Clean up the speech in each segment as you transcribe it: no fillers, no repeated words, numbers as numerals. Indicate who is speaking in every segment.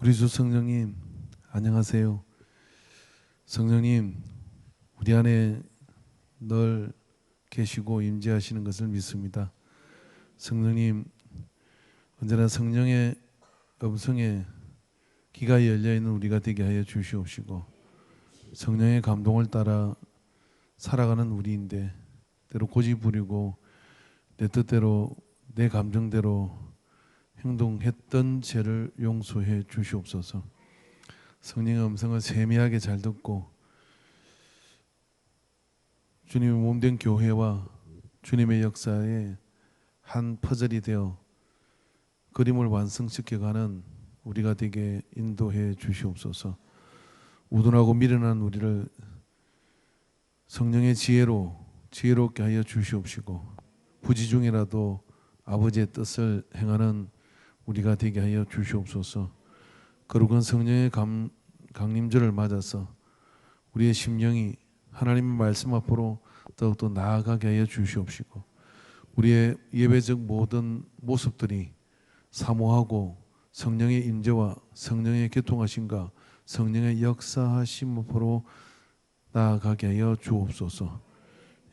Speaker 1: 우리 주 성령님 안녕하세요. 성령님 우리 안에 늘 계시고 임재하시는 것을 믿습니다. 성령님 언제나 성령의 음성에 귀가 열려있는 우리가 되게 하여 주시옵시고, 성령의 감동을 따라 살아가는 우리인데 때로 고집 부리고 내 뜻대로 내 감정대로 행동했던 죄를 용서해 주시옵소서. 성령의 음성을 세미하게 잘 듣고 주님의 몸된 교회와 주님의 역사에 한 퍼즐이 되어 그림을 완성시켜가는 우리가 되게 인도해 주시옵소서. 우둔하고 미련한 우리를 성령의 지혜롭게 하여 주시옵시고, 부지 중이라도 아버지의 뜻을 행하는 우리가 되게 하여 주시옵소서. 거룩한 성령의 강림절을 맞아서 우리의 심령이 하나님의 말씀 앞으로 더욱더 나아가게 하여 주시옵시고, 우리의 예배적 모든 모습들이 사모하고 성령의 임재와 성령의 교통하심과 성령의 역사하심 앞으로 나아가게 하여 주옵소서.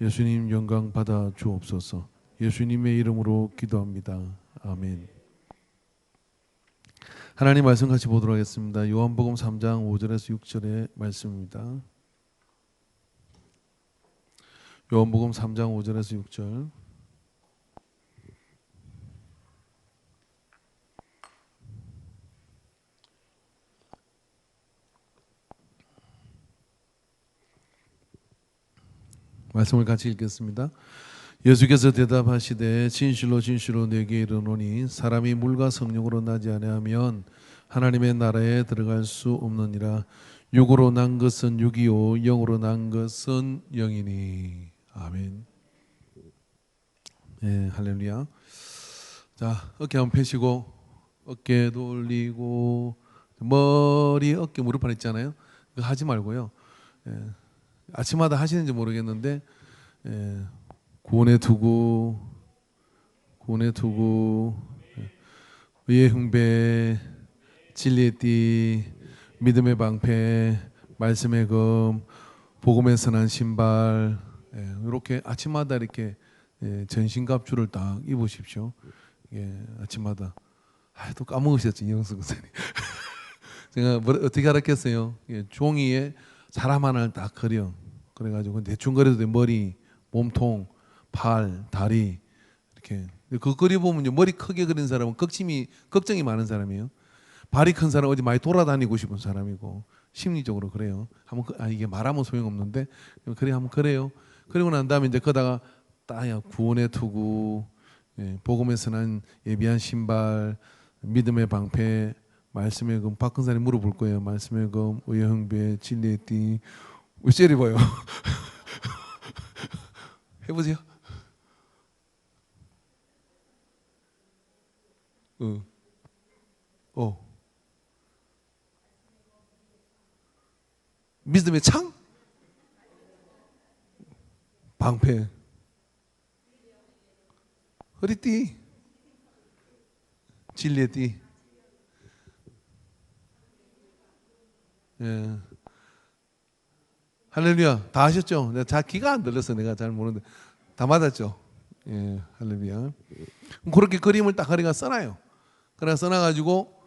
Speaker 1: 예수님 영광 받아 주옵소서. 예수님의 이름으로 기도합니다. 아멘. 하나님 말씀 같이 보도록 하겠습니다. 요한복음 3장 5절에서 6절의 말씀입니다. 요한복음 3장 5절에서 6절. 말씀을 같이 읽겠습니다. 예수께서 대답하시되 진실로 진실로 네게 이르노니 사람이 물과 성령으로 나지 아니하면 하나님의 나라에 들어갈 수 없느니라. 육으로 난 것은 육이요 영으로 난 것은 영이니. 아멘. 예, 할렐루야. 자, 어깨 한번 펴시고 어깨도 올리고 머리, 어깨, 무릎판 있잖아요. 그거 하지 말고요. 예, 아침마다 하시는지 모르겠는데 구원의 투구, 의의 흥배, 진리의 띠, 믿음의 방패, 말씀의 검, 복음의 선한 신발, 이렇게 아침마다 이렇게 전신갑주를 딱 입으십시오. 아침마다. 또 까먹으셨지, 이영수 목사님. 제가 어떻게 알았겠어요? 종이에 사람 하나를 딱 그려. 그래가지고 대충 그려도 돼. 머리, 몸통, 팔, 다리 이렇게. 그 그려보면 머리 크게 그린 사람은 걱정이 많은 사람이에요. 발이 큰 사람은 어디 많이 돌아다니고 싶은 사람이고, 심리적으로 그래요. 이게 말하면 소용없는데 그래 한번 그래요. 그리고 난 다음에 이제 거다가 따야 구원의 투구, 복음의 선한 예비한 신발, 믿음의 방패, 말씀의 검. 박근사님 물어볼 거예요. 말씀의 검, 의의 흥배, 진리의 띠. 왜 째리 봐요? 해보세요. 믿음의 창? 방패. 허리띠. 진리의 띠. 예. 할렐루야. 다 하셨죠? 내가 귀가 안 들려서 내가 잘 모르는데 다 맞았죠? 예, 할렐루야. 그렇게 그림을 딱 그리가 써놔요. 그래 써놔가지고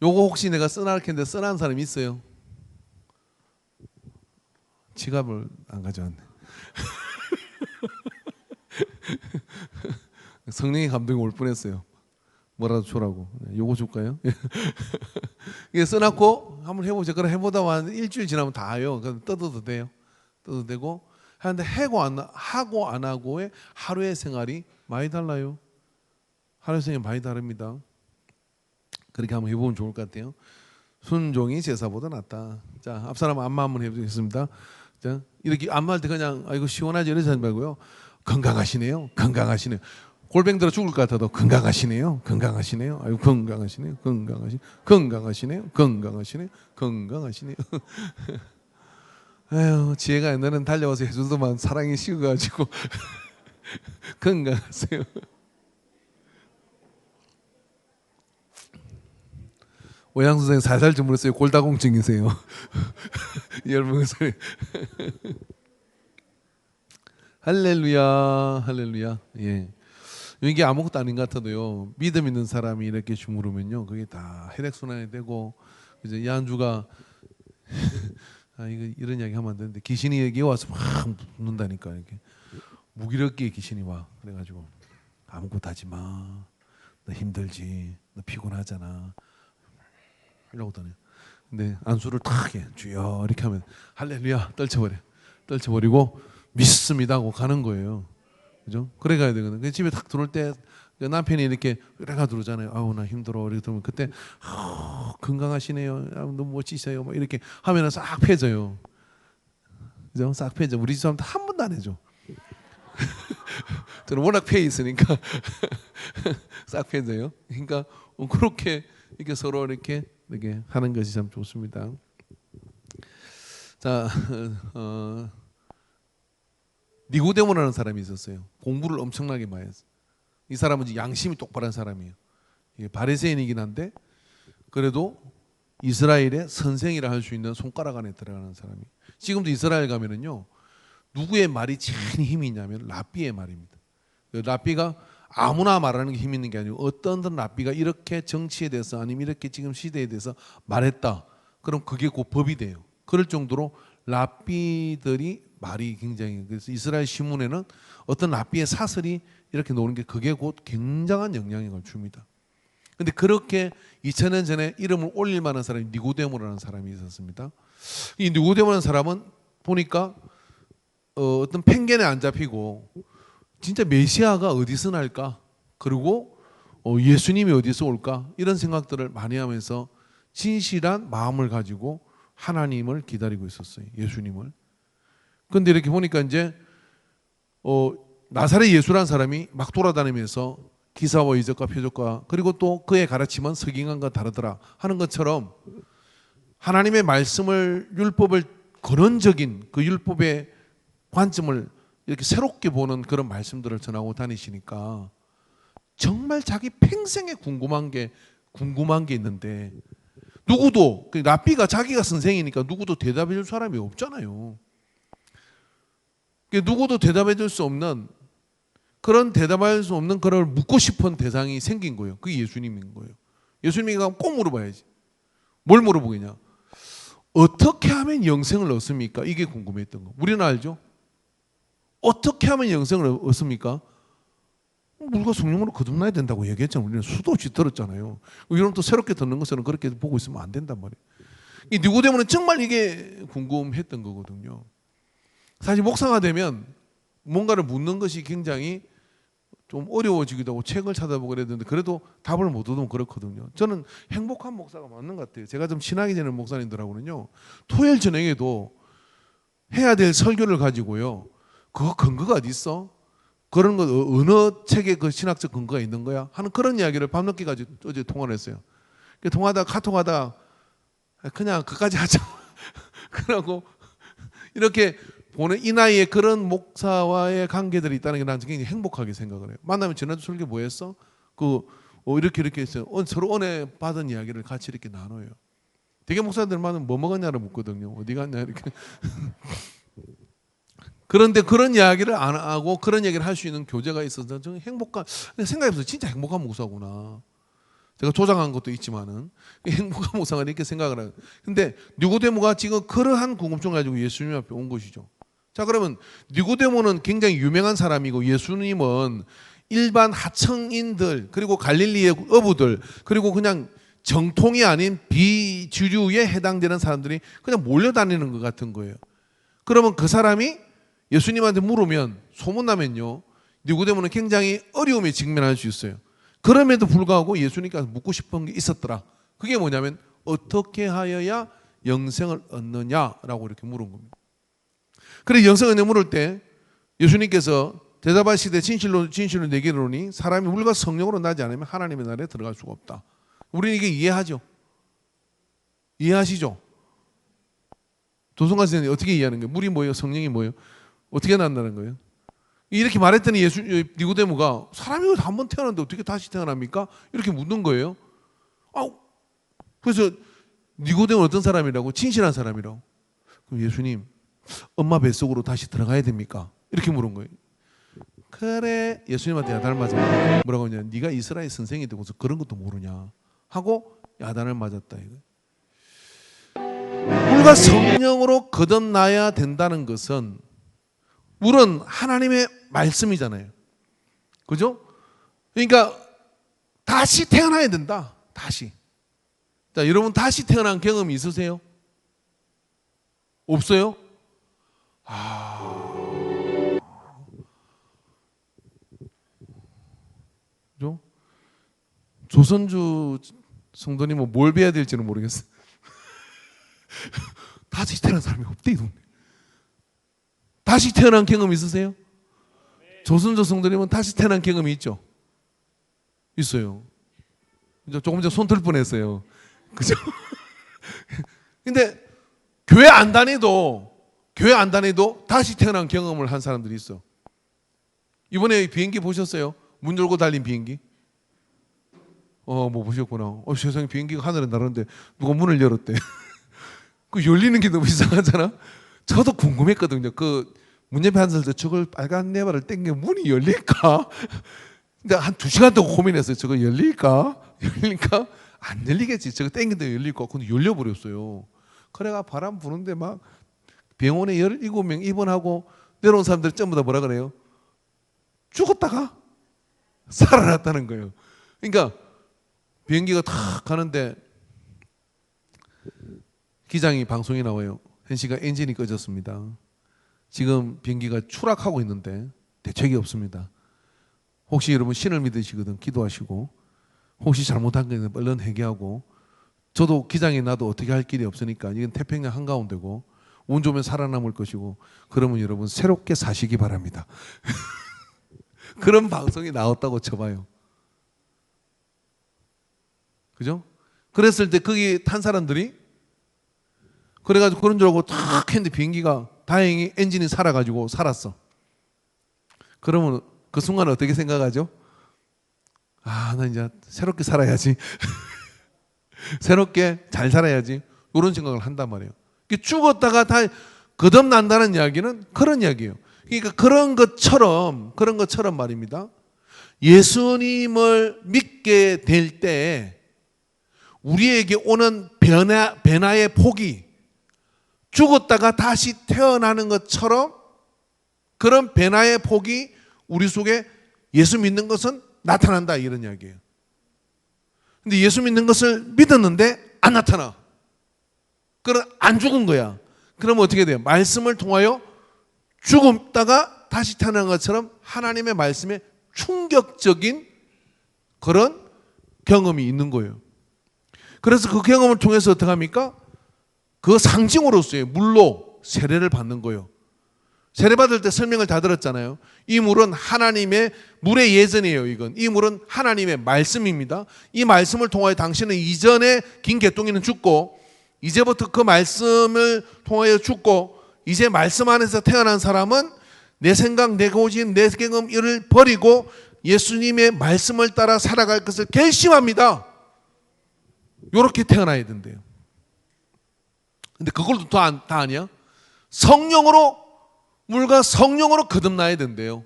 Speaker 1: 요거 혹시 내가 써놔할 텐데 써놓은 사람이 있어요? 지갑을 안 가져왔네. 성령의 감동이 올 뻔했어요. 뭐라도 주라고. 요거 줄까요? 이게 써놨고 한번 해보죠. 그럼 해보다 한 일주일 지나면 다 해요. 그럼 뜯어도 돼요. 뜯어도 되고 하는데 하고 안 하고의 하루의 생활이 많이 달라요. 하루의 생활이 많이 다릅니다. 그렇게 한번 해보면 좋을 것 같아요. 순종이 제사보다 낫다. 자, 앞사람 안마 한번 해보겠습니다. 자, 이렇게 안마할 때 그냥 아이고 시원하지 이러지 말고요. 건강하시네요. 골뱅 들어 죽을 것 같아도 건강하시네요. 아유 건강하시네요. 아유 지혜가 옛날에는 달려와서 해주더만 사랑이 식어가지고 건강하세요. 오양 선생님 살살 주물렀어요. 골다공증이세요. 여러분 소리. 할렐루야, 할렐루야. 예. 이게 아무것도 아닌 것 같아도요. 믿음 있는 사람이 이렇게 주무르면요, 그게 다 혈액 순환이 되고, 이제 이 안주가 아 이거 이런 이야기 하면 안 되는데 귀신이 여기 와서 막 붙는다니까 이렇게 무기력기에 귀신이 와. 그래가지고 아무것도 하지 마. 너 힘들지. 너 피곤하잖아. 이러고더니 근데 안수를 탁 해. 주여 이렇게 하면 할렐루야 떨쳐버려. 떨쳐버리고 믿습니다 하고 가는 거예요. 그죠? 그래 가야 되거든. 그 집에 딱 들어올 때 남편이 이렇게 이래가 들어오잖아요. 아우 나 힘들어. 이렇게 들으면 그때 건강하시네요. 아, 너무 멋지세요. 막 이렇게 하면은 싹 패져요. 그죠? 싹 패져. 우리 집 사람 한 번도 안 해줘. 저는 워낙 패 있으니까 싹 패져요. 그러니까 그렇게 이렇게 서로 이렇게 하는 것이 참 좋습니다. 자, 니고데모라는 사람이 있었어요. 공부를 엄청나게 많이 했어요. 이 사람은 양심이 똑바른 사람이에요. 바리새인이긴 한데 그래도 이스라엘의 선생이라 할 수 있는 손가락 안에 들어가는 사람이. 지금도 이스라엘 가면은요 누구의 말이 제일 힘이 있냐면 랍비의 말입니다. 랍비가 아무나 말하는 게 힘 있는 게 아니고 어떤 랍비가 이렇게 정치에 대해서 아니면 이렇게 지금 시대에 대해서 말했다. 그럼 그게 곧 법이 돼요. 그럴 정도로 랍비들이 말이 굉장히, 그래서 이스라엘 신문에는 어떤 랍비의 사설이 이렇게 나오는 게 그게 곧 굉장한 영향력을 줍니다. 근데 그렇게 2000년 전에 이름을 올릴 만한 사람이 니고데모라는 사람이 있었습니다. 이 니고데모라는 사람은 보니까 어떤 편견에 안 잡히고 진짜 메시아가 어디서 날까? 그리고 예수님이 어디서 올까? 이런 생각들을 많이 하면서 진실한 마음을 가지고 하나님을 기다리고 있었어요. 예수님을. 그런데 이렇게 보니까 이제 나사렛 예수라는 사람이 막 돌아다니면서 기사와 이적과 표적과 그리고 또 그의 가르침은 서기관과 다르더라 하는 것처럼 하나님의 말씀을 율법을 근원적인 그 율법의 관점을 이렇게 새롭게 보는 그런 말씀들을 전하고 다니시니까 정말 자기 평생에 궁금한 게 있는데 누구도 랍비가 자기가 선생이니까 누구도 대답해 줄 사람이 없잖아요. 누구도 대답해 줄 수 없는 그런 대답할 수 없는 그걸 묻고 싶은 대상이 생긴 거예요. 그게 예수님인 거예요. 예수님이 꼭 물어봐야지. 뭘 물어보겠냐? 어떻게 하면 영생을 얻습니까? 이게 궁금했던 거. 우리는 알죠? 어떻게 하면 영생을 얻습니까? 우리가 성령으로 거듭나야 된다고 얘기했잖아요. 우리는 수도 없이 들었잖아요. 이런 또 새롭게 듣는 것은 그렇게 보고 있으면 안 된단 말이에요. 이 니고데모는 정말 이게 궁금했던 거거든요. 사실 목사가 되면 뭔가를 묻는 것이 굉장히 좀 어려워지기도 하고 책을 찾아보고 그랬는데 그래도 답을 못 얻으면 그렇거든요. 저는 행복한 목사가 맞는 것 같아요. 제가 좀 친하게 지내는 목사님들하고는요. 토요일 저녁에도 해야 될 설교를 가지고요. 그거 근거가 어디 있어? 그런 거 어느 책에 그 신학적 근거가 있는 거야? 하는 그런 이야기를 밤늦게 가지고 어제 통화를 했어요. 통화하다 카톡하다 그냥 그까지 하자. 그러고 이렇게 보는 이 나이에 그런 목사와의 관계들이 있다는 게 난 굉장히 행복하게 생각을 해요. 만나면 지난주 설교 뭐 했어? 이렇게 했어요. 서로 은혜 받은 이야기를 같이 이렇게 나눠요. 되게 목사들만은 뭐 먹었냐를 묻거든요. 어디 갔냐 이렇게. 그런데 그런 이야기를 안 하고 그런 얘기를 할 수 있는 교제가 있어서 저는 생각해보세요. 진짜 행복한 목사구나. 제가 조장한 것도 있지만은 행복한 목사가 이렇게 생각을 해요. 근데 니고데모가 지금 그러한 궁금증을 가지고 예수님 앞에 온 것이죠. 자, 그러면 니고데모는 굉장히 유명한 사람이고 예수님은 일반 하층인들 그리고 갈릴리의 어부들 그리고 그냥 정통이 아닌 비주류에 해당되는 사람들이 그냥 몰려다니는 것 같은 거예요. 그러면 그 사람이 예수님한테 물으면 소문나면요. 니고데모는 굉장히 어려움에 직면할 수 있어요. 그럼에도 불구하고 예수님께서 묻고 싶은 게 있었더라. 그게 뭐냐면 어떻게 하여야 영생을 얻느냐라고 이렇게 물은 겁니다. 그래 영생을 얻느냐 물을 때 예수님께서 대답하시되 진실로 내게 이르노니 사람이 물과 성령으로 나지 않으면 하나님의 나라에 들어갈 수가 없다. 우리는 이게 이해하죠? 이해하시죠? 도성관 선생님 어떻게 이해하는 거예요? 물이 뭐예요? 성령이 뭐예요? 어떻게 난다는 거예요? 이렇게 말했더니 니고데모가 사람이 한 번 태어났는데 어떻게 다시 태어납니까? 이렇게 묻는 거예요. 그래서 니고데모는 어떤 사람이라고? 진실한 사람이라고. 그럼 예수님, 엄마 뱃속으로 다시 들어가야 됩니까? 이렇게 물은 거예요. 그래, 예수님한테 야단을 맞아. 뭐라고 하냐? 네가 이스라엘 선생이 되고서 그런 것도 모르냐 하고 야단을 맞았다 이거. 물과 성령으로 거듭나야 된다는 것은 물은 하나님의 말씀이잖아요. 그죠? 그러니까 다시 태어나야 된다. 다시. 자, 여러분 다시 태어난 경험이 있으세요? 없어요? 그죠? 조선주 성도님은 뭘 배워야 될지는 모르겠어요. 다시 태어난 사람이 없대 이 동네. 다시 태어난 경험 있으세요? 조선조 성도님은 다시 태어난 경험이 있죠? 있어요. 조금 전에 손 들 뻔했어요. 그죠? 근데 교회 안 다니도 다시 태어난 경험을 한 사람들이 있어. 이번에 비행기 보셨어요? 문 열고 달린 비행기? 뭐 보셨구나. 세상에 비행기가 하늘에 날았는데 누가 문을 열었대. 그 열리는 게 너무 이상하잖아. 저도 궁금했거든요. 그 문 옆에 앉아서 저걸 빨간 네바를 땡겨 문이 열릴까? 근데 한 2시간 동안 고민했어요. 저거 열릴까? 안 열리겠지. 저거 땡긴데 열릴 거. 근데 열려버렸어요. 그래가 바람 부는데 막 병원에 17명 입원하고 내려온 사람들 전부 다 뭐라 그래요? 죽었다가 살아났다는 거예요. 그러니까 비행기가 탁 가는데 기장이 방송에 나와요. 현씨가 엔진이 꺼졌습니다. 지금 비행기가 추락하고 있는데 대책이 없습니다. 혹시 여러분 신을 믿으시거든 기도하시고 혹시 잘못한 게 있으면 얼른 회개하고 저도 기장이 나도 어떻게 할 길이 없으니까 이건 태평양 한가운데고 운 좋으면 살아남을 것이고 그러면 여러분 새롭게 사시기 바랍니다. 그런 방송이 나왔다고 쳐봐요. 그죠? 그랬을 때 거기 탄 사람들이 그래가지고 그런 줄 알고 탁 했는데 비행기가 다행히 엔진이 살아가지고 살았어. 그러면 그 순간 어떻게 생각하죠? 나 이제 새롭게 살아야지. 새롭게 잘 살아야지. 이런 생각을 한단 말이에요. 죽었다가 다 거듭난다는 이야기는 그런 이야기예요. 그러니까 그런 것처럼 말입니다. 예수님을 믿게 될 때 우리에게 오는 변화의 폭이 죽었다가 다시 태어나는 것처럼 그런 변화의 폭이 우리 속에 예수 믿는 것은 나타난다 이런 이야기예요. 근데 예수 믿는 것을 믿었는데 안 나타나. 그럼 안 죽은 거야. 그러면 어떻게 돼요? 말씀을 통하여 죽었다가 다시 태어난 것처럼 하나님의 말씀에 충격적인 그런 경험이 있는 거예요. 그래서 그 경험을 통해서 어떻게 합니까? 그 상징으로서의 물로 세례를 받는 거예요. 세례 받을 때 설명을 다 들었잖아요. 이 물은 하나님의 물의 예전이에요. 이 물은 하나님의 말씀입니다. 이 말씀을 통하여 당신은 이전에 긴 개똥이는 죽고 이제부터 그 말씀을 통하여 죽고 이제 말씀 안에서 태어난 사람은 내 생각, 내 고집, 내 경험 이를 버리고 예수님의 말씀을 따라 살아갈 것을 결심합니다. 이렇게 태어나야 된대요. 근데 그걸도 다 아니야? 물과 성령으로 거듭나야 된대요.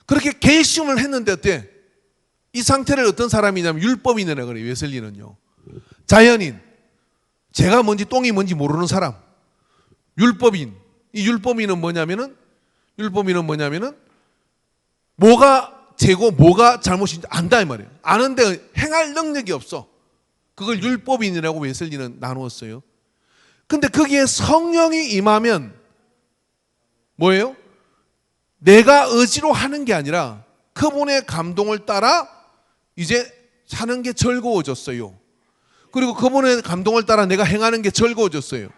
Speaker 1: 그렇게 결심을 했는데 어때? 이 상태를 어떤 사람이냐면 율법인이라고 그래요. 웨슬리는요. 자연인. 죄가 뭔지 똥이 뭔지 모르는 사람. 율법인. 이 율법인은 뭐냐면은 뭐가 죄고 뭐가 잘못인지 안다 이 말이에요. 아는데 행할 능력이 없어. 그걸 율법인이라고 웨슬리는 나누었어요. 근데 거기에 성령이 임하면 뭐예요? 내가 의지로 하는 게 아니라 그분의 감동을 따라 이제 사는 게 즐거워졌어요. 그리고 그분의 감동을 따라 내가 행하는 게 즐거워졌어요.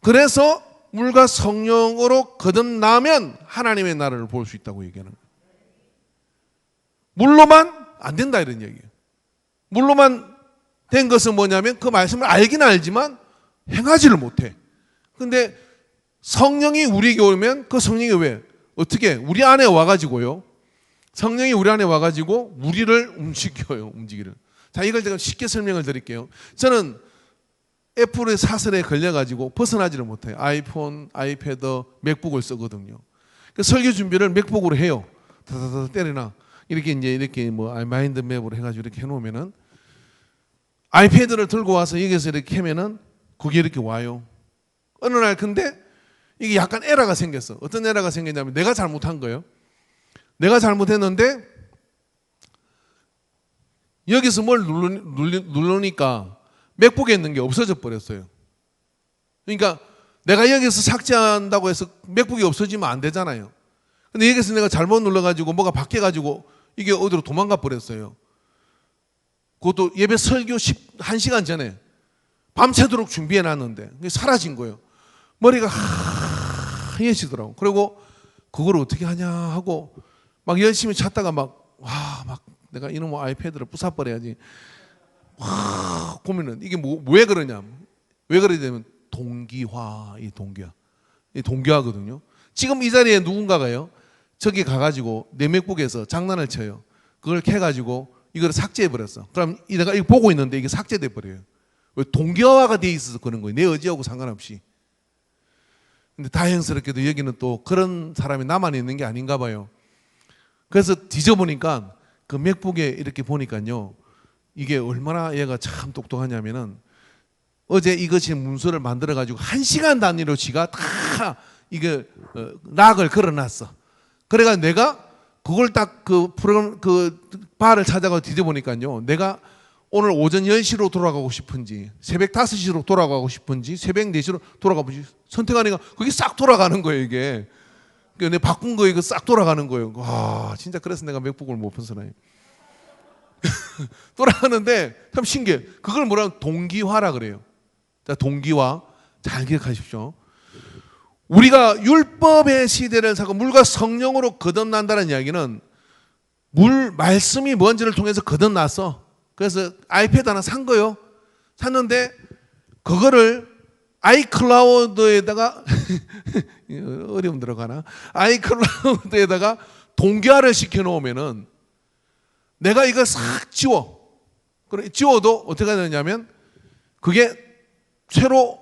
Speaker 1: 그래서 물과 성령으로 거듭나면 하나님의 나라를 볼 수 있다고 얘기하는 거예요. 물로만 안 된다 이런 얘기예요. 물로만 된 것은 뭐냐면 그 말씀을 알긴 알지만 행하지를 못해. 근데 성령이 우리에게 오면 그 성령이 왜? 어떻게? 우리 안에 와가지고요. 성령이 우리 안에 와가지고 우리를 움직여요. 움직이를. 자, 이걸 제가 쉽게 설명을 드릴게요. 저는 애플의 사슬에 걸려가지고 벗어나지를 못해요. 아이폰, 아이패드, 맥북을 쓰거든요. 그 설교 준비를 맥북으로 해요. 다다다 때려놔. 이렇게 뭐 마인드 맵으로 해가지고 이렇게 해놓으면은 아이패드를 들고 와서 여기서 이렇게 하면은 그게 이렇게 와요. 어느 날 근데 이게 약간 에러가 생겼어. 어떤 에러가 생겼냐면 내가 잘못한 거예요. 내가 잘못했는데 여기서 뭘 누르니까 맥북에 있는 게 없어져 버렸어요. 그러니까 내가 여기서 삭제한다고 해서 맥북이 없어지면 안 되잖아요. 근데 여기서 내가 잘못 눌러가지고 뭐가 바뀌어가지고 이게 어디로 도망가 버렸어요. 그것도 예배 설교 1시간 전에 밤새도록 준비해 놨는데 사라진 거예요. 머리가 하얘지더라고. 그리고 그걸 어떻게 하냐 하고 막 열심히 찾다가 막 내가 이놈 아이패드를 부숴버려야지. 고민은 이게 왜 그러냐? 왜 그러냐면 동기화. 이 동기화거든요. 지금 이 자리에 누군가가요. 저기 가가지고 내 맥북에서 장난을 쳐요. 그걸 캐가지고 이걸 삭제해 버렸어. 그럼 내가 이거 보고 있는데 이게 삭제돼 버려요. 왜? 동기화가 돼 있어서 그런 거예요. 내 의지하고 상관없이. 근데 다행스럽게도 여기는 또 그런 사람이 나만 있는 게 아닌가 봐요. 그래서 뒤져보니까 그 맥북에 이렇게 보니까요. 이게 얼마나 얘가 참 똑똑하냐면은 어제 이것이 문서를 만들어가지고 1시간 단위로 지가 다 이게 락을 걸어놨어. 그래가 내가 그걸 딱 그 프로그램 그 바를 찾아가 뒤져보니까요. 내가 오늘 오전 10시로 돌아가고 싶은지 새벽 5시로 돌아가고 싶은지 새벽 4시로 돌아가고 싶은지 선택하니까 그게 싹 돌아가는 거예요. 이게 내가 바꾼 거 이거 싹 돌아가는 거예요. 와 진짜 그래서 내가 맥북을 못 벗어나요. 돌아가는데 참 신기해. 그걸 뭐라고 동기화라 그래요. 자, 동기화 잘 기억하십시오. 우리가 율법의 시대를 살고 물과 성령으로 거듭난다는 이야기는 말씀이 뭔지를 통해서 거듭났어. 그래서 아이패드 하나 산 거요. 샀는데 그거를 아이클라우드에다가 어려움 들어가나? 아이클라우드에다가 동기화를 시켜 놓으면은 내가 이걸 싹 지워. 그래 지워도 어떻게 되냐면 그게 새로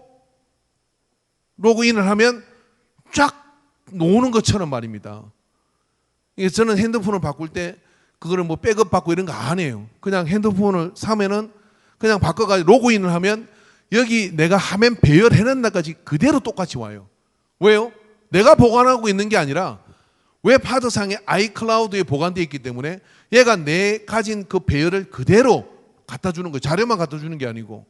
Speaker 1: 로그인을 하면 쫙 놓는 것처럼 말입니다. 이게 저는 핸드폰을 바꿀 때 그거를 뭐 백업 받고 이런 거 안 해요. 그냥 핸드폰을 사면은 그냥 바꿔가지고 로그인을 하면 여기 내가 화면 배열해놓은 날까지 그대로 똑같이 와요. 왜요? 내가 보관하고 있는 게 아니라 웹하드상에 아이클라우드에 보관되어 있기 때문에 얘가 내 가진 그 배열을 그대로 갖다 주는 거예요. 자료만 갖다 주는 게 아니고.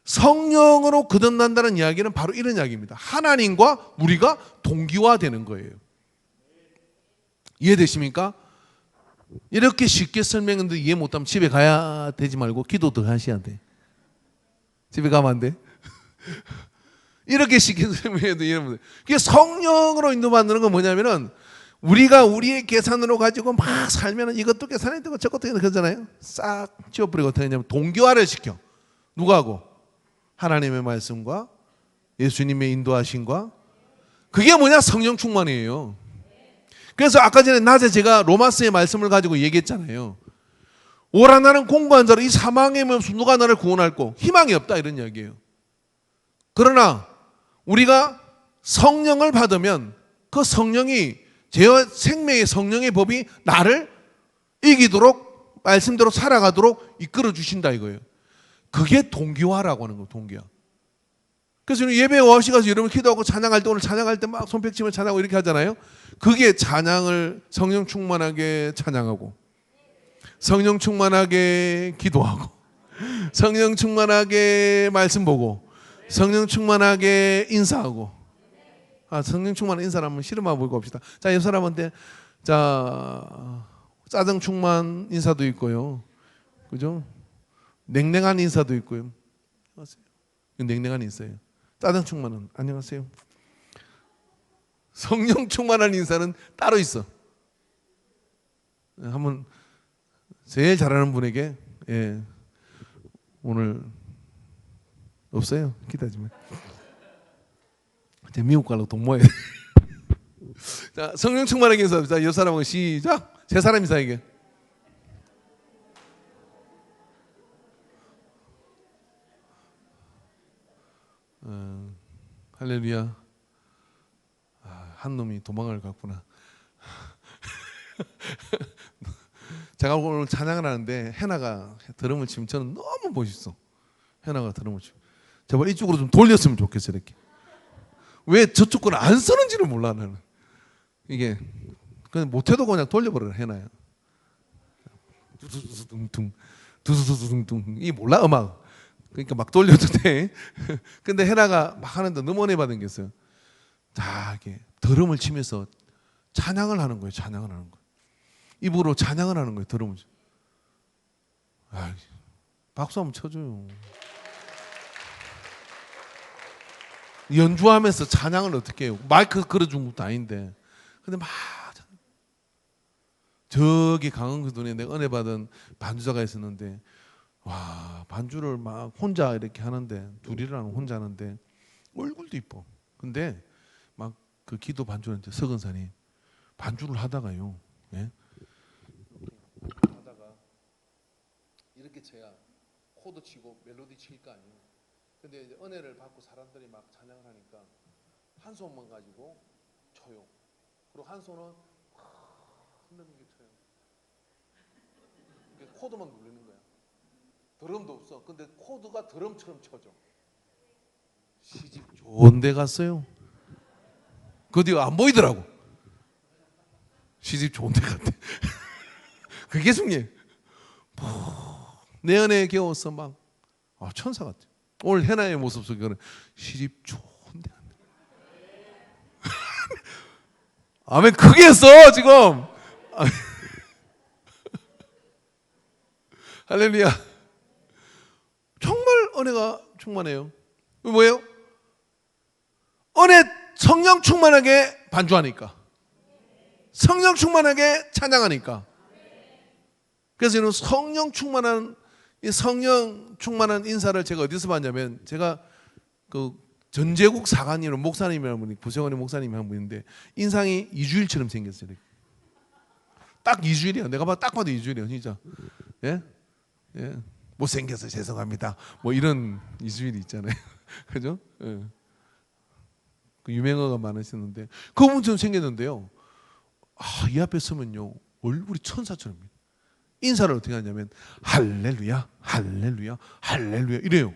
Speaker 1: 성령으로 거듭난다는 이야기는 바로 이런 이야기입니다. 하나님과 우리가 동기화되는 거예요. 이해되십니까? 이렇게 쉽게 설명했는데 이해 못하면 집에 가야 되지 말고 기도 더 하셔야 돼. 집에 가면 안 돼? 이렇게 쉽게 설명해도 이해 못해. 그게 성령으로 인도받는 건 뭐냐면은 우리가 우리의 계산으로 가지고 막 살면은 이것도 계산해야 되고 저것도 해야 되고 그러잖아요. 싹 지워버리고 어떻게 하냐면 동기화를 시켜. 누가 하고? 하나님의 말씀과 예수님의 인도하심과 그게 뭐냐? 성령 충만이에요. 그래서 아까 전에 낮에 제가 로마서의 말씀을 가지고 얘기했잖아요. 오라 나는 공고한 자로 이 사망의 몸에서 누가 나를 구원할꼬? 희망이 없다 이런 이야기예요. 그러나 우리가 성령을 받으면 그 성령이 죄와 생명의 성령의 법이 나를 이기도록 말씀대로 살아가도록 이끌어 주신다 이거예요. 그게 동기화라고 하는 거예요. 동기화. 그래서 예배에 와시가서 여러분 기도하고 찬양할 때 오늘 찬양할 때 막 손뼉치며 찬양하고 이렇게 하잖아요. 그게 찬양을 성령 충만하게 찬양하고 성령 충만하게 기도하고 성령 충만하게 말씀 보고 성령 충만하게 인사하고 성령 충만한 인사를 한번 실험해 보고 봅시다. 자, 옆 사람한테 자 짜증 충만 인사도 있고요. 그죠? 냉랭한 인사도 있고요. 냉랭한 인사예요. 짜증 충만은 안녕하세요. 성령 충만한 인사는 따로 있어. 한번 제일 잘하는 분에게 오늘 없어요. 기다리지 마. 제 미국 가려고 돈 모아야 돼. 자, 성령 충만하게 인사. 자, 옆 사람하고 시작. 세 사람 인사에게. 할렐루야. 한 놈이 도망을 갔구나. 제가 오늘 찬양을 하는데 해나가 드럼을 치면 저는 너무 멋있어. 해나가 드럼을 치면 제발 이쪽으로 좀 돌렸으면 좋겠어. 이렇게 왜 저쪽 걸 안 쓰는지를 몰라. 나는 이게 그냥 못해도 그냥 돌려버려. 해나야 두두두둥둥 두두두둥둥 이 몰라 음악. 그러니까 막 돌려도 돼. 근데 해나가 막 하는데 너무 은혜 받은 게 있어요. 다 이렇게 드럼을 치면서 찬양을 하는 거예요. 찬양을 하는 거예요. 입으로 찬양을 하는 거예요. 드럼을. 박수 한번 쳐줘요. 연주하면서 찬양을 어떻게 해요? 마이크 걸어준 것도 아닌데. 근데 막 저기 강원도에 내가 은혜 받은 반주자가 있었는데 와 반주를 막 혼자 이렇게 하는데 둘이랑 혼자 하는데 얼굴도 이뻐. 근데 막 그 기도 반주를 이제 서근산이 반주를 하다가요. 예? 하다가 이렇게 쳐야 코드 치고 멜로디 칠 거 아니에요. 근데 이제 은혜를 받고 사람들이 막 찬양을 하니까 한 손만 가지고 쳐요. 그리고 한 손은 흔들리게 쳐요. 코드만 누르는 거야. 드럼도 없어. 근데 코드가 드럼처럼 쳐져. 시집 좋은 데 갔어요. 그 뒤가 안 보이더라고. 시집 좋은 데 갔대. 그게 중요해. 내 은혜에 겨워서 막 천사 같아. 오늘 해나의 모습 속에는 시집 좋은 데 갔네. 아멘. 크게 했어 지금. 할렐루야. 정말 은혜가 충만해요. 뭐예요? 은혜 성령 충만하게 반주하니까, 성령 충만하게 찬양하니까. 그래서 이런 성령 충만한 인사를 제가 어디서 봤냐면, 제가 그 전제국 사관이라는 목사님이라는 분이, 구세원의 목사님이 한 분인데 인상이 이주일처럼 생겼어요. 이렇게. 딱 이주일이야. 내가 딱 봐도 이주일이야 진짜. 예? 예. 못생겨서 죄송합니다. 뭐 이런 이주일이 있잖아요. 그죠? 예. 그 유명어가 많으시는데 그분처럼 생겼는데요. 이 앞에 서면요 얼굴이 천사처럼 인사를 어떻게 하냐면 할렐루야, 할렐루야, 할렐루야 이래요.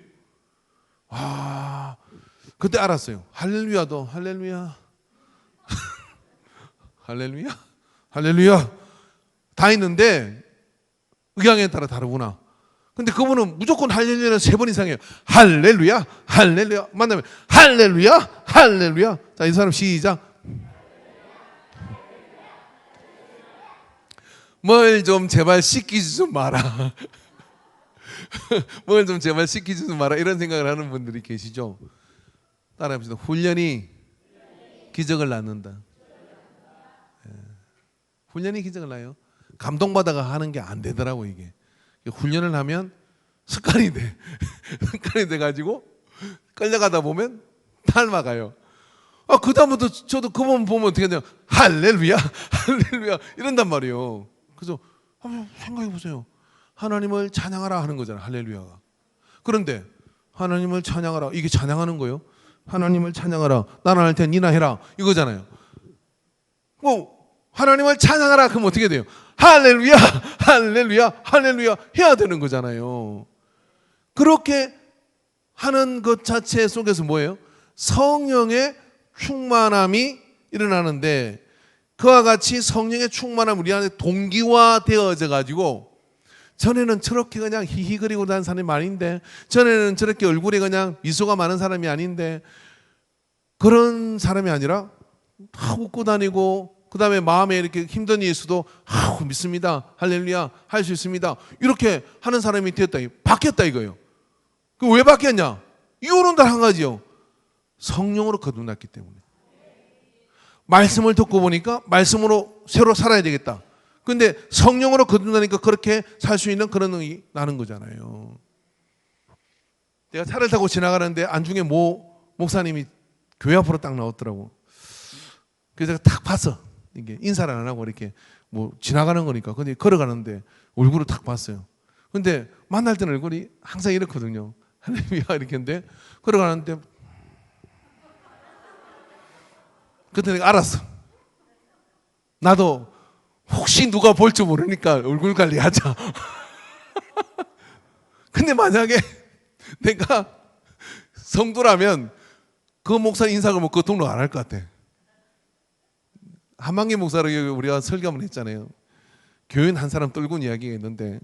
Speaker 1: 그때 알았어요. 할렐루야도 할렐루야, 할렐루야, 할렐루야 다 있는데 의향에 따라 다르구나. 근데 그분은 무조건 할렐루야는 3번 이상해요. 할렐루야, 할렐루야. 만나면 할렐루야, 할렐루야. 자, 이 사람 시작. 뭘 좀 제발 시키지 좀 마라. 뭘 좀 제발 시키지 좀 마라. 이런 생각을 하는 분들이 계시죠. 따라해봅시다. 훈련이 기적을 낳는다. 훈련이 기적을 낳아요. 감동받아가 하는 게 안 되더라고 이게. 훈련을 하면 습관이 돼. 습관이 돼가지고 끌려가다 보면 닮아가요. 그 다음부터 저도 그분 보면 어떻게 되냐. 할렐루야, 할렐루야 이런단 말이에요. 그래서 한번 생각해 보세요. 하나님을 찬양하라 하는 거잖아요. 할렐루야가. 그런데 하나님을 찬양하라 이게 찬양하는 거예요. 하나님을 찬양하라. 나는 할 테니 니나 해라 이거잖아요. 하나님을 찬양하라 그러면 어떻게 돼요? 할렐루야, 할렐루야, 할렐루야 해야 되는 거잖아요. 그렇게 하는 것 자체 속에서 뭐예요? 성령의 충만함이 일어나는데, 그와 같이 성령의 충만함 우리 안에 동기화되어져 가지고, 전에는 저렇게 그냥 히히거리고 다니는 사람이 아닌데, 전에는 저렇게 얼굴에 그냥 미소가 많은 사람이 아닌데, 그런 사람이 아니라 다 웃고 다니고, 그 다음에 마음에 이렇게 힘든 일이 있어도 믿습니다, 할렐루야, 할 수 있습니다 이렇게 하는 사람이 되었다, 바뀌었다 이거예요. 왜 바뀌었냐? 이유는 단 한 가지요. 성령으로 거듭났기 때문에. 말씀을 듣고 보니까 말씀으로 새로 살아야 되겠다. 근데 성령으로 거듭나니까 그렇게 살 수 있는 그런 능력이 나는 거잖아요. 내가 차를 타고 지나가는데 안중에 목사님이 교회 앞으로 딱 나왔더라고. 그래서 제가 딱 봤어. 이게 인사를 안 하고 이렇게 지나가는 거니까. 근데 걸어가는데 얼굴을 딱 봤어요. 근데 만날 때는 얼굴이 항상 이렇거든요. 할렐루야 이렇게 했는데 걸어가는데 그때 내가 알았어. 나도 혹시 누가 볼지 모르니까 얼굴 관리하자. 근데 만약에 내가 성도라면 그 목사 인사가 뭐 그 등록 안 할 것 같아. 한만기 목사를 우리가 설교 한번 했잖아요. 교인 한 사람 떨군 이야기가 있는데,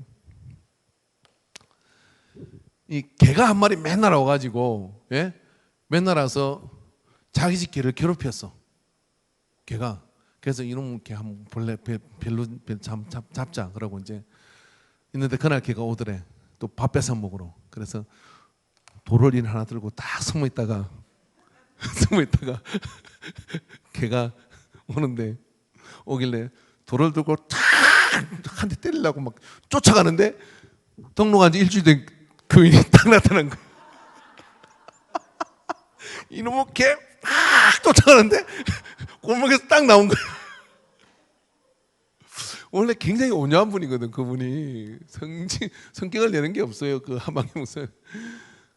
Speaker 1: 이 개가 한 마리 맨날 와가지고, 예? 맨날 와서 자기 집 개를 괴롭혔어. 개가. 그래서 이놈 개 한번 본래 별로 잡자 그러고 이제 있는데, 그날 개가 오더래. 또 밥 뺏어 먹으러. 그래서 도롤인 하나 들고 딱 숨어 있다가 개가 오는데, 오길래 돌을 들고 탁 한 대 때리려고 막 쫓아가는데, 등록한 지 일주일 된 교인이 딱 나타난 거야. 이놈의 개 막 쫓아가는데 골목에서 딱 나온 거야. 원래 굉장히 온유한 분이거든. 그분이 성격을 내는 게 없어요. 그 한방에 목사.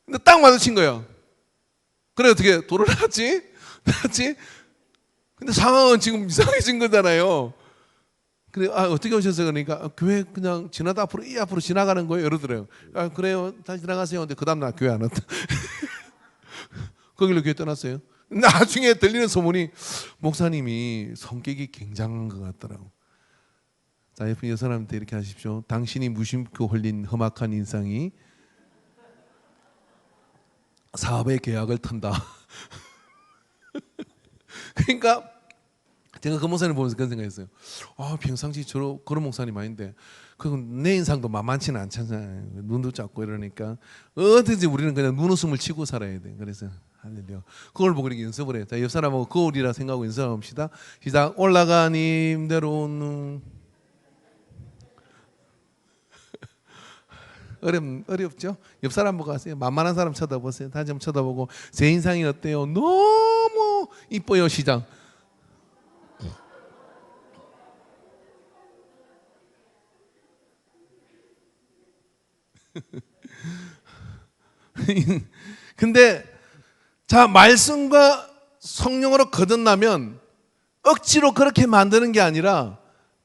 Speaker 1: 근데 딱 마주친 거야. 그래 어떻게 돌을 났지? 근데 상황은 지금 이상해진 거잖아요. 그래 어떻게 오셨어요? 그러니까 교회 그냥 지나다 앞으로 지나가는 거예요. 이러더래요. 그래요. 다시 지나가세요. 근데 그 다음 날 교회 안 왔다. 거기로 교회 떠났어요. 나중에 들리는 소문이 목사님이 성격이 굉장한 것 같더라고. 자, 예쁜 여사람한테 이렇게 하십시오. 당신이 무심코 흘린 험악한 인상이 사업의 계약을 턴다. 그러니까 제가 그 목사님 보면서 그런 생각했어요. 평상시 그런 목사님 아닌데, 그건 내 인상도 만만치는 않잖아요. 눈도 작고 이러니까 어떻게든지 우리는 그냥 눈웃음을 치고 살아야 돼. 그래서 할렐루야. 그걸 보고 이렇게 연습을 해. 자, 옆 사람하고 거울이라 생각하고 연습합시다. 시작. 올라가님 내려오는. 어렵죠? 옆 사람 보고 하세요. 만만한 사람 쳐다보세요. 다시 한번 쳐다보고, 제 인상이 어때요? 너무 이뻐요. 시작. 근데 자, 말씀과 성령으로 거듭나면 억지로 그렇게 만드는 게 아니라,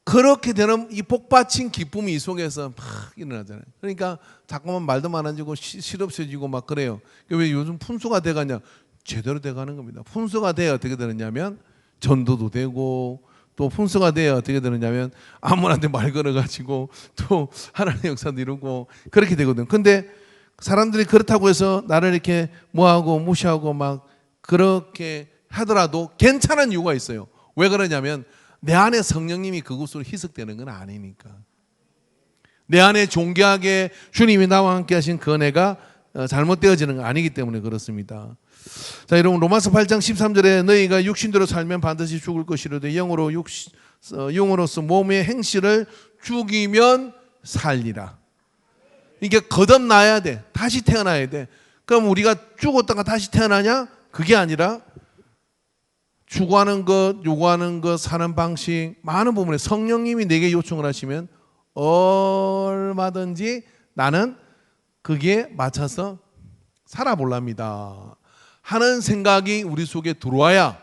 Speaker 1: 그렇게 되는 이 복받친 기쁨이 이 속에서 막 일어나잖아요. 그러니까 자꾸만 말도 많아지고 실없어지고 막 그래요. 왜 요즘 fun수가 돼가냐? 제대로 돼가는 겁니다. fun수가 돼야 어떻게 되느냐면 전도도 되고, 또 fun수가 돼야 어떻게 되느냐면 아무한테 말 걸어가지고 또 하나님의 역사도 이루고 그렇게 되거든. 근데 사람들이 그렇다고 해서 나를 이렇게 뭐하고 무시하고 막 그렇게 하더라도 괜찮은 이유가 있어요. 왜 그러냐면 내 안에 성령님이 그곳으로 희석되는 건 아니니까. 내 안에 존귀하게 주님이 나와 함께 하신 그 은혜가 잘못되어지는 건 아니기 때문에 그렇습니다. 자, 여러분, 로마서 8장 13절에 너희가 육신대로 살면 반드시 죽을 것이로되 영으로서 몸의 행실을 죽이면 살리라. 이게 거듭나야 돼. 다시 태어나야 돼. 그럼 우리가 죽었다가 다시 태어나냐? 그게 아니라 추구하는 것, 요구하는 것, 사는 방식, 많은 부분에 성령님이 내게 요청을 하시면 얼마든지 나는 거기에 맞춰서 살아볼랍니다 하는 생각이 우리 속에 들어와야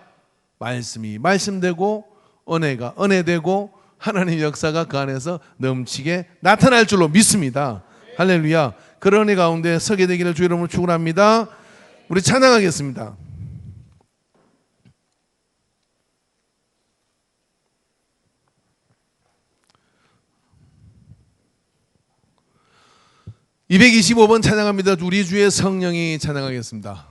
Speaker 1: 말씀이 말씀되고 은혜가 은혜되고 하나님의 역사가 그 안에서 넘치게 나타날 줄로 믿습니다. 할렐루야. 그런 은혜 가운데 서게 되기를 주 이름으로 축원합니다. 우리 찬양하겠습니다. 225번 찬양합니다. 우리 주의 성령이 찬양하겠습니다.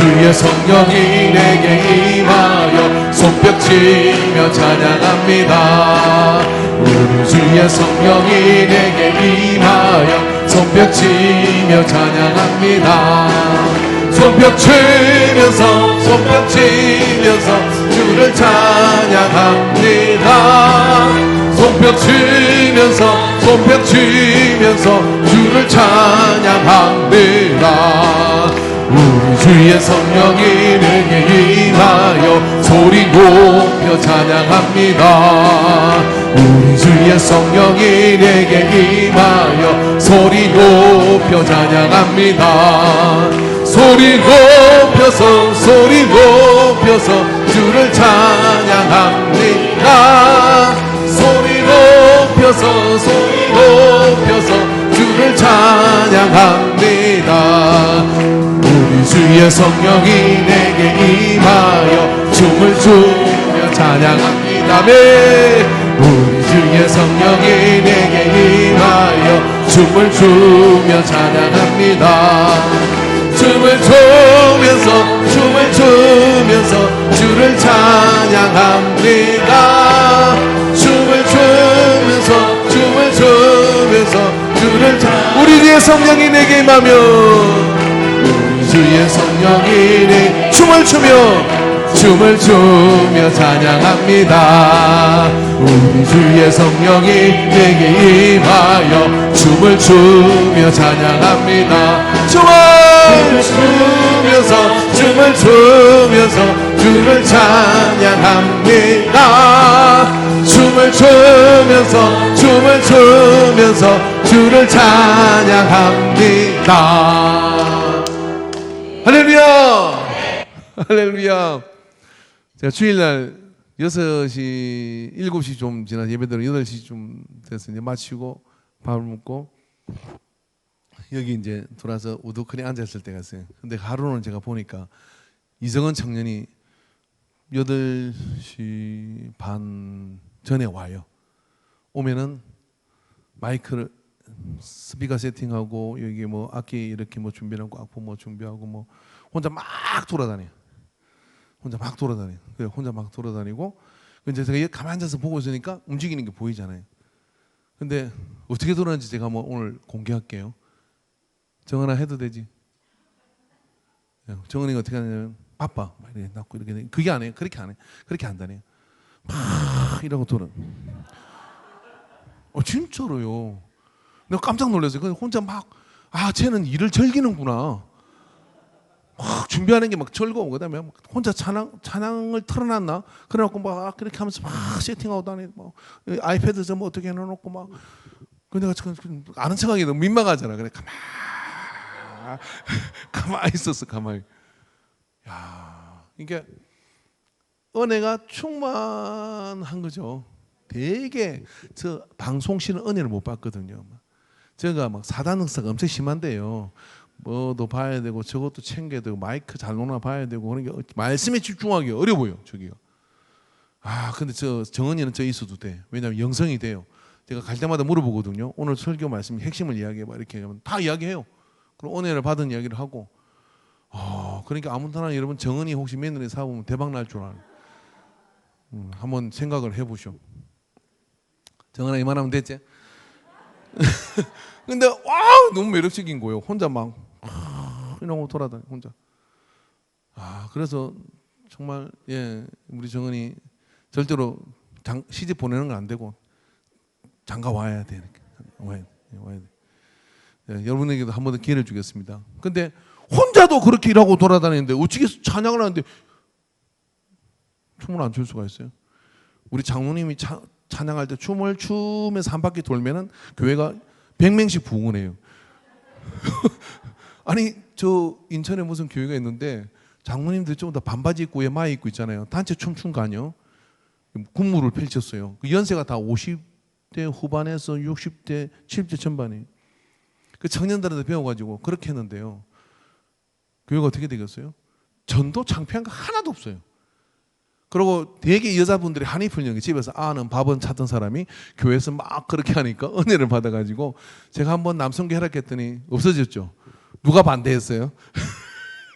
Speaker 1: 주의 성령이 내게 임하여 손뼉치며 찬양합니다. 우리 주의 성령이 내게 임하여 손뼉치며 찬양합니다. 손뼉치면서 주를 찬양합니다. 손뼉치면서 주를 찬양합니다. 우리 주의 성령이 내게 임하여 소리 높여 찬양합니다. 우리 주의 성령이 내게 임하여 소리 높여 찬양합니다. 소리 높여서 주를 찬양합니다. 소리 높여서 주를 찬양합니다. 우리 주의 성령이 내게 임하여 춤을 추며 찬양합니다. 우리 주의 성령이 내게 임하여 춤을 추며 찬양합니다. 춤을 추면서 주를 찬양합니다. 춤을 추면서 주를 찬양. 우리 주의 성령이 내게 임하면 우리 주의 성령이 내 춤을 추며 찬양합니다. 우리 주의 성령이 내게 임하여 춤을 추며 찬양합니다. 춤을 추면서 주를 찬양합니다. 춤을 추면서 주를 찬양합니다. 할렐루야! 할렐루야! 제가 주일날 6시, 7시 좀 지나 예배대로 8시 좀 돼서 이제 마치고 밥을 먹고 여기 이제 돌아서 우두커니 앉았을 때가 있어요. 근데 하루는 제가 보니까 이성은 청년이 8시 반 전에 와요. 오면은 마이크를 스피커 세팅하고 여기 뭐 악기 이렇게 뭐 준비하고 악보 뭐 준비하고 뭐 혼자 막 돌아다녀요. 그래, 혼자 막 돌아다니고 이제 제가 가만히 앉아서 보고 있으니까 움직이는 게 보이잖아요. 근데 어떻게 돌아가는지 제가 뭐 오늘 공개할게요. 정은아 해도 되지? 정은이가 어떻게 하냐면 바빠 막 이렇게 낫고 이렇게 그게 안 해요. 그렇게 안 해. 그렇게 안 다녀요. 막 이러고 돌아. 진짜로요. 내가 깜짝 놀랐어요. 근데 혼자 막 쟤는 일을 즐기는구나. 막 준비하는 게 막 즐거워. 그다음에 혼자 찬양을 틀어놨나? 그래갖고 막 그렇게 하면서 막 세팅하고 다니고 막 아이패드 좀 어떻게 해놓고 막. 근데 내가 아는 척하기 너무 민망하잖아. 그래 가만히 있었어. 가만히. 야, 이게 은혜가 충만한 거죠. 되게 저 방송실은 은혜를 못 받거든요. 제가 막 사단 역사가 엄청 심한데요. 뭐도 봐야 되고 저것도 챙겨야 되고 마이크 잘 놓나 봐야 되고 그런 게 말씀에 집중하기 어려워요. 저기가. 근데 저 정은이는 저 있어도 돼. 왜냐하면 영성이 돼요. 제가 갈 때마다 물어보거든요. 오늘 설교 말씀 핵심을 이야기해봐 이렇게 하면 다 이야기해요. 그럼 은혜를 받은 이야기를 하고. 그러니까 아무나 여러분 정은이 혹시 며느리 사보면 대박 날 줄 알아요. 한번 생각을 해보쇼. 정은아 이만하면 됐지? 근데 너무 매력적인 거예요. 혼자 막 이러고 돌아다니 혼자. 그래서 정말 우리 정은이 절대로 시집 보내는 건 안 되고 장가 와야 돼. 와야 돼. 여러분에게도 한 번 더 기회를 주겠습니다. 근데 혼자도 그렇게 일하고 돌아다니는데 어찌게 찬양을 하는데 춤을 안 출 수가 있어요? 우리 장로님이 찬양할 때 춤을 추면서 한 바퀴 돌면은 교회가 100명씩 부흥을 해요. 아니 저 인천에 무슨 교회가 있는데 장로님들이 좀 더 반바지 입고 외마에 입고 있잖아요. 단체 춤춘 거 아니요? 군무를 펼쳤어요. 그 연세가 다 50대 후반에서 60대 70대 전반이에요. 그 청년들한테 배워가지고 그렇게 했는데요. 교회가 어떻게 되겠어요? 전도 창피한 거 하나도 없어요. 그리고 되게 여자분들이 한이 풀리는 게 집에서 아는 밥은 찾던 사람이 교회에서 막 그렇게 하니까 은혜를 받아가지고 제가 한번 남성교 하락했더니 없어졌죠. 누가 반대했어요?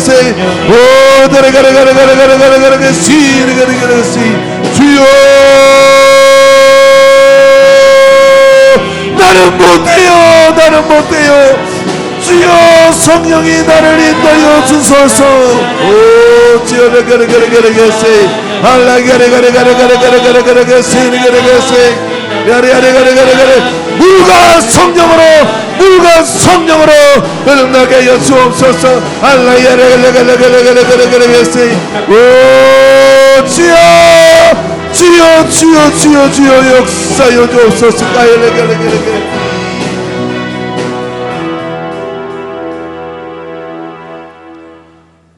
Speaker 1: say 오 가라가라가라가라가라가라가라 시르가라가라 시 주여 나는 못해요. 나는 못해요. 주여 성령이 나를 인도하여 주소서. 오 주여 가르가르가르가르가세 알라가르가르가르가르가르가르가르가세 야레야레가르가르가르 무가 성령으로 거듭나게 하여 주옵소서. 알라야레가르가르가르가르가르가세 오 주여 역사여 주옵소서. 가야레가르가르가르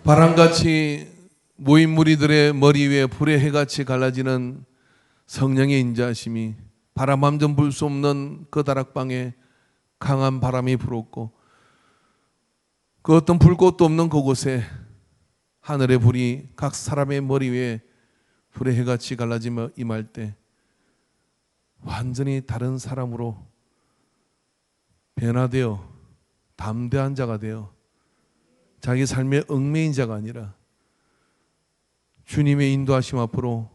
Speaker 1: 바람같이 모인 무리들의 머리 위에 불의 해같이 갈라지는 성령의 인자하심이 바람 한 점 불 수 없는 그 다락방에 강한 바람이 불었고 그 어떤 불꽃도 없는 그곳에 하늘의 불이 각 사람의 머리 위에 불의 해같이 갈라지며 임할 때 완전히 다른 사람으로 변화되어 담대한 자가 되어 자기 삶의 얽매인 자가 아니라 주님의 인도하심 앞으로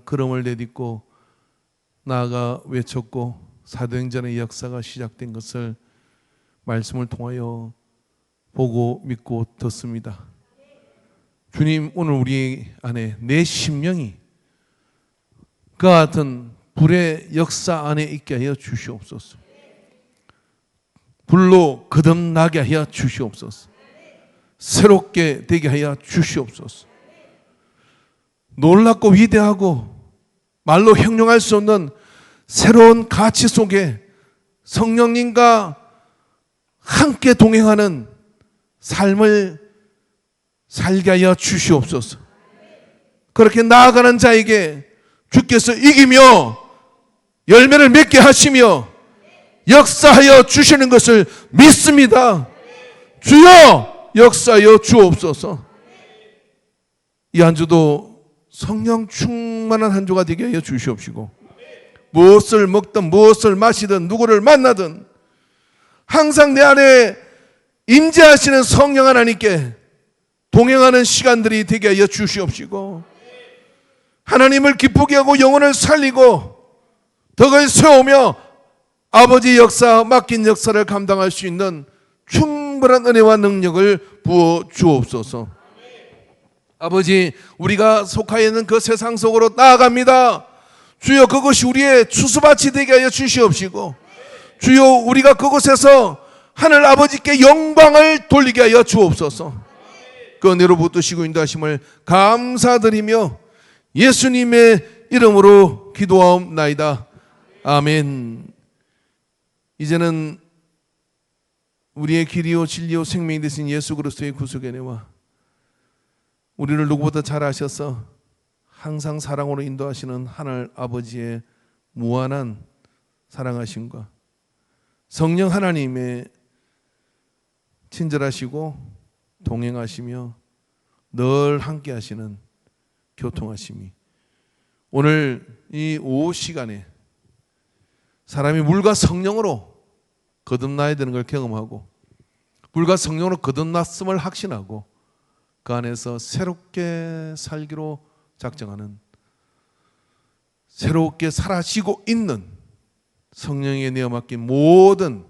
Speaker 1: 걸음을 내딛고 나아가 외쳤고 사도행전의 역사가 시작된 것을 말씀을 통하여 보고 믿고 듣습니다. 주님 오늘 우리 안에 내 심령이 그와 같은 불의 역사 안에 있게 하여 주시옵소서. 불로 거듭나게 하여 주시옵소서. 새롭게 되게 하여 주시옵소서. 놀랍고 위대하고 말로 형용할 수 없는 새로운 가치 속에 성령님과 함께 동행하는 삶을 살게 하여 주시옵소서. 그렇게 나아가는 자에게 주께서 이기며 열매를 맺게 하시며 역사하여 주시는 것을 믿습니다. 주여 역사하여 주옵소서. 이 한 주도 성령 충만한 한 주가 되게 하여 주시옵시고 무엇을 먹든 무엇을 마시든 누구를 만나든 항상 내 안에 임재하시는 성령 하나님께 동행하는 시간들이 되게 하여 주시옵시고 하나님을 기쁘게 하고 영혼을 살리고 덕을 세우며 아버지 역사 맡긴 역사를 감당할 수 있는 충분한 은혜와 능력을 부어 주옵소서. 아버지 우리가 속하여 있는 그 세상 속으로 나아갑니다. 주여 그것이 우리의 추수밭이 되게 하여 주시옵시고 주여 우리가 그곳에서 하늘 아버지께 영광을 돌리게 하여 주옵소서. 그 은혜로 붙드시고 인도하심을 감사드리며 예수님의 이름으로 기도하옵나이다. 아멘. 이제는 우리의 길이요 진리요 생명이 되신 예수 그리스도의 구속의 은혜와 우리를 누구보다 잘 아셔서 항상 사랑으로 인도하시는 하늘 아버지의 무한한 사랑하심과 성령 하나님의 친절하시고 동행하시며 늘 함께 하시는 교통하심이 오늘 이 오후 시간에 사람이 물과 성령으로 거듭나야 되는 걸 경험하고 물과 성령으로 거듭났음을 확신하고 그 안에서 새롭게 살기로 작정하는 새롭게 살아시고 있는 성령에 내어 맡긴 모든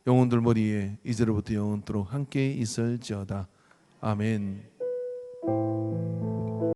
Speaker 1: 영혼들 머리에 이제로부터 영원토록 함께 있을지어다. 아멘.